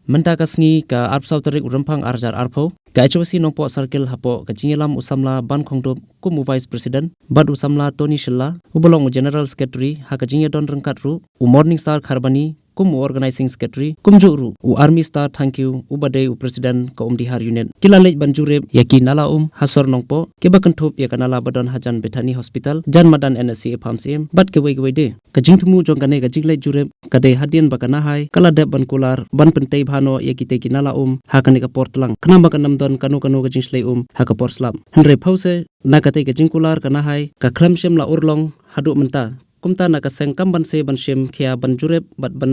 Menta kasngi ka arpsau tarik rempang arjar arpo ka HOC nongpo circle hapo ka jingelam usamla ban khongdop kumu vice president bad usamla Tony Shilla ubolong general secretary ha ka jinge don rengkat ru morning star kharbani kumu organizing secretary kumjuru army star thank you ubade president ka umdihar unit kilalej banjureb yaki nala hasor nongpo ke bakanthop ya kanala badon hajan bethani hospital jan madan NSC phamsim bat ke wei de ka jingthumu jongkane ka jinglej jureb kade hadian bakana hai kala deb ban kular ban pentei bhano yaki te kinala hakane ka portlang kna bakanam don kanu ka jingslei ha ka porslam henre phause nakate ka jingkular kana hai ka khlamshem la urlong hadu menta kumta na ka sengkam ban se ban shem khia ban jureb bat ban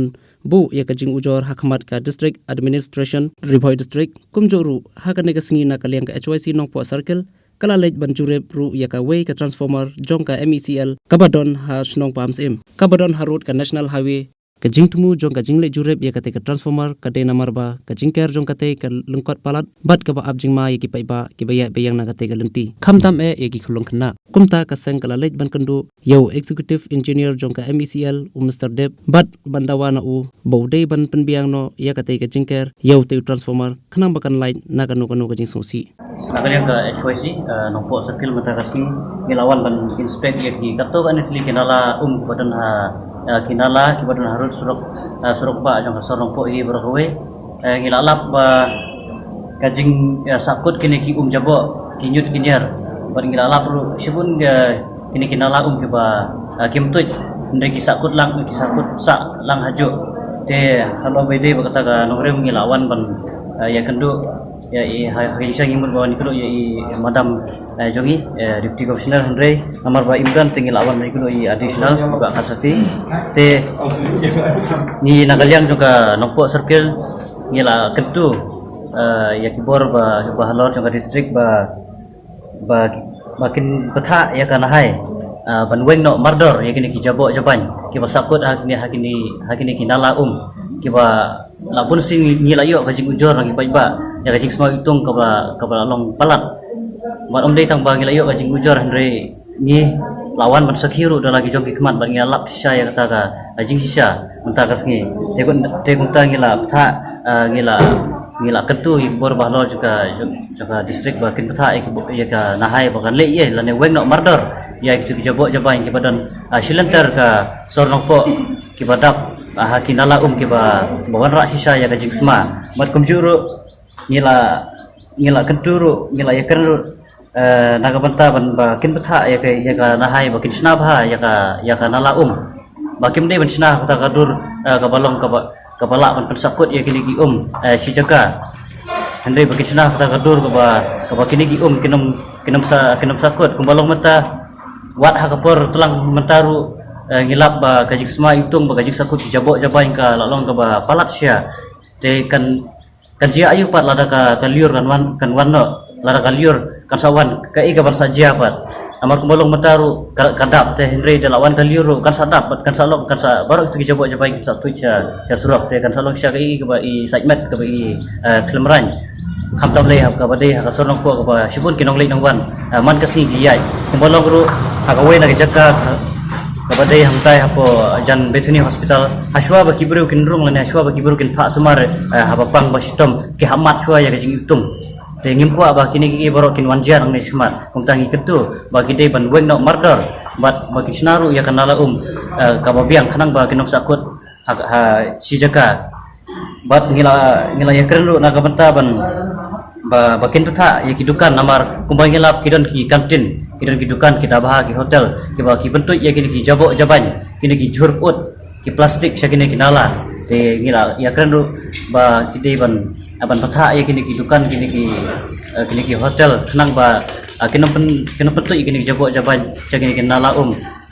bu ya ka jing ujor hakmat ka district administration rivoi district kumjoru hakane ka singi na kaliang ka HYC nongpo circle kala lej ban jureb ru ya ka way ka transformer jong ka MECL kabadon ha snong pams kabadon harut ka national highway ka jingtumu jong ka jingle jureb ya ka te ka transformer ka de namar ba ka jingker jong ka te ka lungkot palat bat ka ba abjing ma yaki paiba ki baya bayang na ka te ka lenti khamtam yaki khulong khna kumta ka seng kala lej ban kandu yo executive engineer jong ka MECL Mr Deb bat bandawa na baude ban penbiang no ya ka te ka jingker yo te transformer khnam bakan line na kanu ka jing sosi nakaliang ka HYC nongpo circle mata kasni gilawan ban inspect yaki kato kan itli kinala kebadan ha kinala kebadan harut suruk ba jong sorong po hi berhowe ngilalap kajing sakut kini ki jabo kinyut kinyar bar ngilalap ru sibun kini kinala ke ba kimtut ndai ki sakut sa lang hajo te halo bede bakata ka nongre ngilawan ban ya kendu ya hagisang imun bawa niklo ya madam jongi deputy commissioner Henry amar ba Imran tinggal awan niklo additional juga kasati te ni nakaliang juga nongpo circle ngila kentu ya kibor ba halor juga district ba makin petha ya kana hai banweng no mardor ya kini kijabo jaban kiba sakut hakini kinala kiba lapun sing ngilayo kajing ujor lagi ba ya kajing semua hitung kaba long palat mat dei tang bang ngilayo kajing ujor Henry ni lawan ban sakhiru da lagi jong hikmat ban ngalap sisa ya kata ka kajing sisa mentakas ngi tekun ta ngila tha ngila kentu ibor bahlo juga distrik bakin petha ya ka nahai bakan le ye lane weng no mardor ya itu kijabo jaban kibadan silenter ka sornongpo kibadap hakinala kiba bawan rak sisa ya kajing sma mat kumjuru ngila kenturu ngila ya kenru naga banta ban bakin petha ya ka nahai bakin snabha ya ka nala bakim de ban snah kata kadur ka balong ka balak ban pensakut ya kini ki si jaga Henry bakin snah kata kadur ka kini ki kinum sakut kumbalong mata wat hakapor tulang mentaru ngilap ba kajik semua hitung ba kajik sakut jabok jabain ka lalong ka ba palat sia te kan jia ayu pat lada ka liur kan wanno lada ka liur kan sawan ka iga ban saja pat amar kumbalong mentaru kadap te Henry de lawan ka liur kan sadap kan salong kan sa baru itu jabok jabain sa tu sia surok te kan salong sia ka i ka ba i segment ka ba i klemran khamtam le ka ba de ka sorong po ka ba sibun kinong le nongwan man ka si giyai kumbalong ru akawe na kijaka kabadai hamtai hapo jan Bethany hospital haswa baki buru kinrung lane haswa baki buru kin pha semar habapang basitom ki hamat shwa ya kajing itung te ngimko aba kini ki borok kin wanjar nang smart kumtangi ketu bagi dei ban weng no mardor bat bagi sinaru ya kanala kababiang kanang ba kinok sakut si jaka bat ngila ya keren na kabanta ban bakin petha ya kidukan namar kumbang ngilap kidon ki kantin kidon kidukan kita bah ki hotel ki ba ki bentuk ya kini ki jabok jaban kini ki jurput ki plastik sakini kinala te ngila ya keren ba kidei ban petha ya kini kidukan kini ki hotel senang ba kino bentuk ya kini ki jabok jaban sakini kinala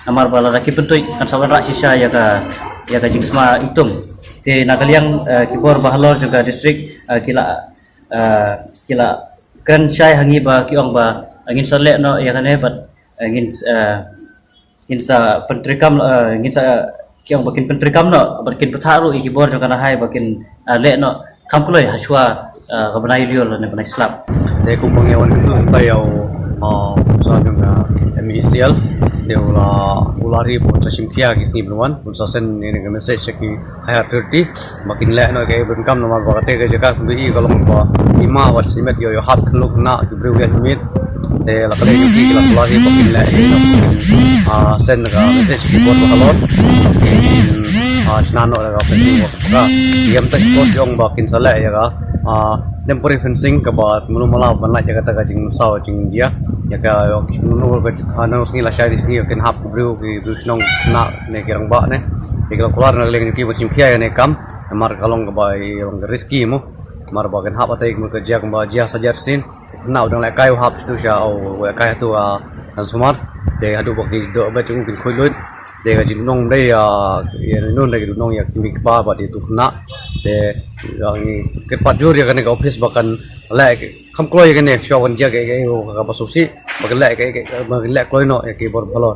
namar bala ki bentuk kan sawan rak sisa ya ka jingsma hitung te nakaliang kibor bahalor juga distrik kila kan syai hangi ba kiong ba angin salek no ya kan hebat angin sa pentrikam angin sa kiong bakin pentrikam no bakin petharu ikibor jo kana hai bakin le no kamploi haswa kabanai liol ne banai slap te kumpang yawan itu tayo sa jong MICL dia ulari pun sasim kia kisni benuan pun sasen ini ke message ki higher 30 makin le no ke benkam no mar bakate ke jaka bi kalau ba ima wat simet yo yo hat khlu na ki bru ya mit de la kale ki la ulari makin le sen ka message ki bot halot snano la ka penting ka diam tak bot yong bakin sala ya ka temporary fencing ke bat mulu mala banla jaga ta jing saw jing dia ya ka mulu ke ana usni la shari sni ken hap bru ki snong na ne kirang ba ne ikla keluar na leng ki bachim khia ne kam mar kalong ke bai yang risky mu mar ba ken hap atai mu ke ja ba ja sajar sin na udang la kai hap tu sha au kai tu an sumar de adu ba ki do ba chung kin khoi lut de ga jin nong dai ya non dai nong ya ki pa ba di tu na de yang ke pajur ya kan ke office bahkan lek kam kloy kan ne show kan jaga ke ka basusi bahkan lek ke lek kloy no ke bor balor